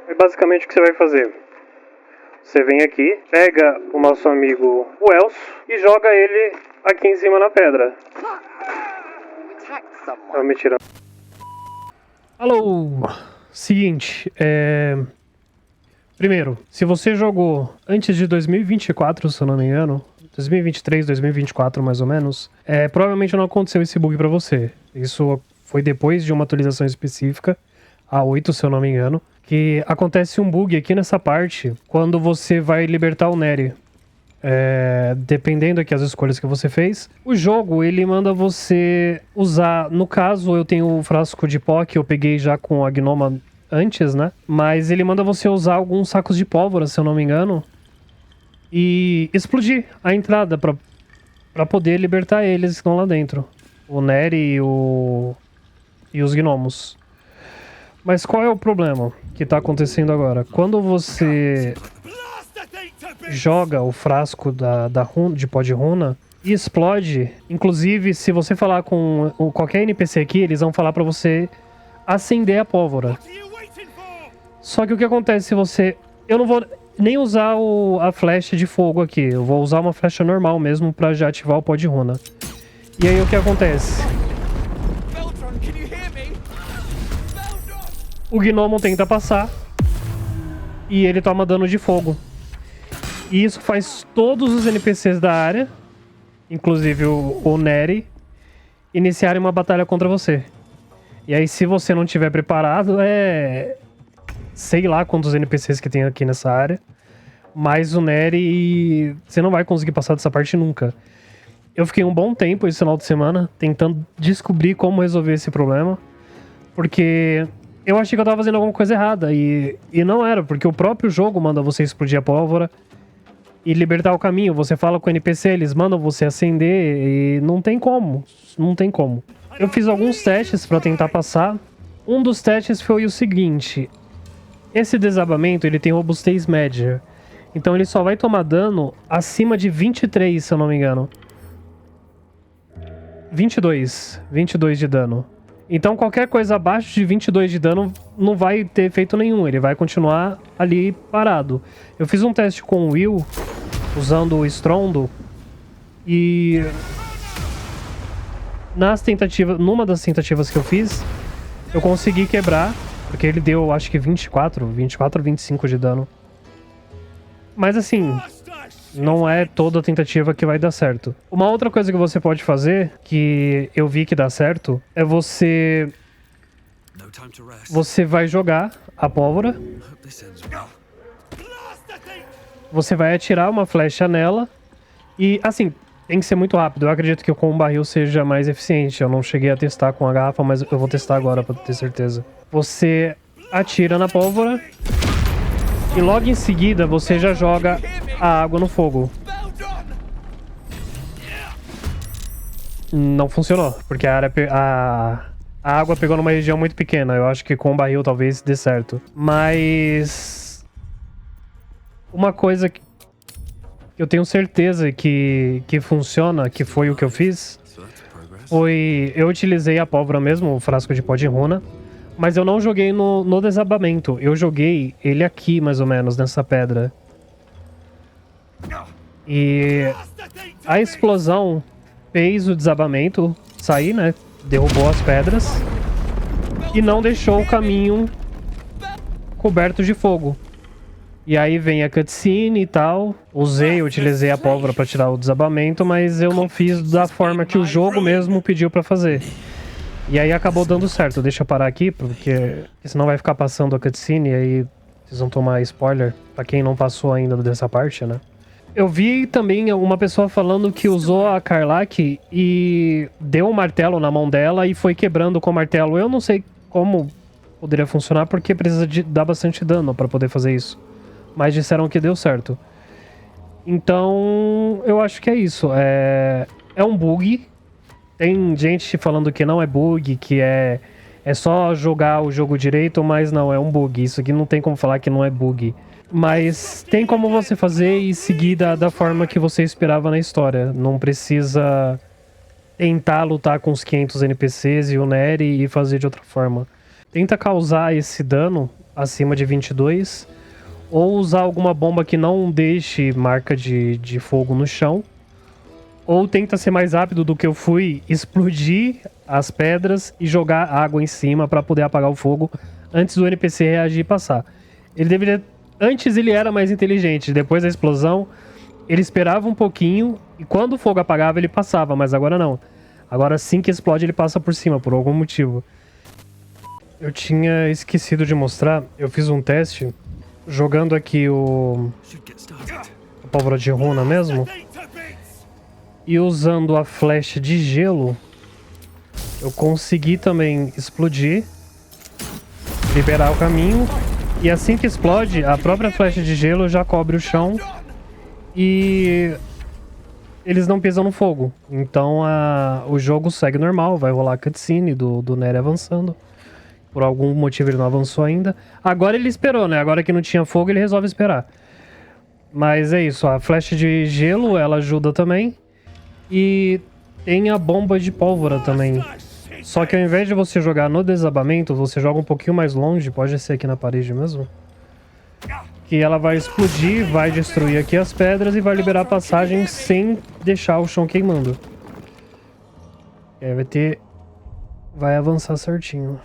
É basicamente o que você vai fazer. Você vem aqui, pega o nosso amigo o Elcio e joga ele aqui em cima na pedra. Tá me tirando. Alô! Seguinte, primeiro, se você jogou antes de 2024, se eu não me engano, 2023, 2024 mais ou menos, provavelmente não aconteceu esse bug pra você. Isso foi depois de uma atualização específica, a 8, se eu não me engano, que acontece um bug aqui nessa parte quando você vai libertar o Neri. Dependendo aqui das escolhas que você fez, o jogo ele manda você usar, no caso eu tenho o frasco de pó que eu peguei já com a gnoma antes, né? Mas ele manda você usar alguns sacos de pólvora, se eu não me engano, e explodir a entrada pra poder libertar eles que estão lá dentro, o Neri e os gnomos. Mas qual é o problema que tá acontecendo agora? Quando você joga o frasco de pó de runa e explode, inclusive se você falar com qualquer NPC aqui, eles vão falar pra você acender a pólvora. Só que o que acontece se você... Eu não vou nem usar a flecha de fogo aqui, eu vou usar uma flecha normal mesmo pra já ativar o pó de runa. E aí o que acontece? O gnomo tenta passar e ele toma dano de fogo. E isso faz todos os NPCs da área, inclusive o Neri, iniciarem uma batalha contra você. E aí, se você não tiver preparado, sei lá quantos NPCs que tem aqui nessa área, mas o Neri, você não vai conseguir passar dessa parte nunca. Eu fiquei um bom tempo esse final de semana tentando descobrir como resolver esse problema, porque eu achei que eu tava fazendo alguma coisa errada, e não era, porque o próprio jogo manda você explodir a pólvora e libertar o caminho. Você fala com o NPC, eles mandam você acender e não tem como. Não tem como. Eu fiz alguns testes pra tentar passar. Um dos testes foi o seguinte. Esse desabamento, ele tem robustez média. Então ele só vai tomar dano acima de 23, se eu não me engano. 22 de dano. Então qualquer coisa abaixo de 22 de dano não vai ter efeito nenhum. Ele vai continuar ali parado. Eu fiz um teste com o Will, usando o Strondo, e numa das tentativas que eu fiz, eu consegui quebrar, porque ele deu, acho que 24 ou 25 de dano. Mas assim, não é toda tentativa que vai dar certo. Uma outra coisa que você pode fazer, que eu vi que dá certo, é você vai jogar a pólvora, você vai atirar uma flecha nela e, assim, tem que ser muito rápido. Eu acredito que com o barril seja mais eficiente. Eu não cheguei a testar com a garrafa, mas eu vou testar agora pra ter certeza. Você atira na pólvora e logo em seguida você já joga a água no fogo. Não funcionou, porque a água pegou numa região muito pequena. Eu acho que com o barril talvez dê certo. Mas uma coisa que eu tenho certeza que funciona, que foi o que eu fiz, foi... Eu utilizei a pólvora mesmo, o frasco de pó de runa, mas eu não joguei no desabamento. Eu joguei ele aqui, mais ou menos, nessa pedra. E a explosão fez o desabamento sair, né? Derrubou as pedras e não deixou o caminho coberto de fogo. E aí vem a cutscene e tal. Utilizei a pólvora pra tirar o desabamento, mas eu não fiz da forma que o jogo mesmo pediu pra fazer. E aí acabou dando certo. Deixa eu parar aqui, porque senão vai ficar passando a cutscene e aí vocês vão tomar spoiler pra quem não passou ainda dessa parte, né? Eu vi também uma pessoa falando que usou a Karlach e deu um martelo na mão dela e foi quebrando com o martelo. Eu não sei como poderia funcionar, porque precisa dar bastante dano pra poder fazer isso. Mas disseram que deu certo. Então, eu acho que é isso. É um bug. Tem gente falando que não é bug, que é só jogar o jogo direito, mas não, é um bug. Isso aqui não tem como falar que não é bug. Mas tem como você fazer e seguir da forma que você esperava na história. Não precisa tentar lutar com os 500 NPCs e o Neri e fazer de outra forma. Tenta causar esse dano acima de 22. Ou usar alguma bomba que não deixe marca de fogo no chão. Ou tenta ser mais rápido do que eu fui, explodir as pedras e jogar água em cima pra poder apagar o fogo antes do NPC reagir e passar. Ele deveria... Antes ele era mais inteligente, depois da explosão ele esperava um pouquinho e quando o fogo apagava ele passava, mas agora não. Agora assim que explode ele passa por cima, por algum motivo. Eu tinha esquecido de mostrar, eu fiz um teste jogando aqui a pólvora de runa mesmo. E usando a flecha de gelo, eu consegui também explodir, liberar o caminho. E assim que explode, a própria flecha de gelo já cobre o chão e eles não pisam no fogo. Então o jogo segue normal, vai rolar a cutscene do Nery avançando. Por algum motivo ele não avançou ainda. Agora ele esperou, né? Agora que não tinha fogo, ele resolve esperar. Mas é isso, a flecha de gelo, ela ajuda também. E tem a bomba de pólvora também. Só que ao invés de você jogar no desabamento, você joga um pouquinho mais longe, pode ser aqui na parede mesmo. Que ela vai explodir, vai destruir aqui as pedras e vai liberar a passagem sem deixar o chão queimando. E aí vai avançar certinho.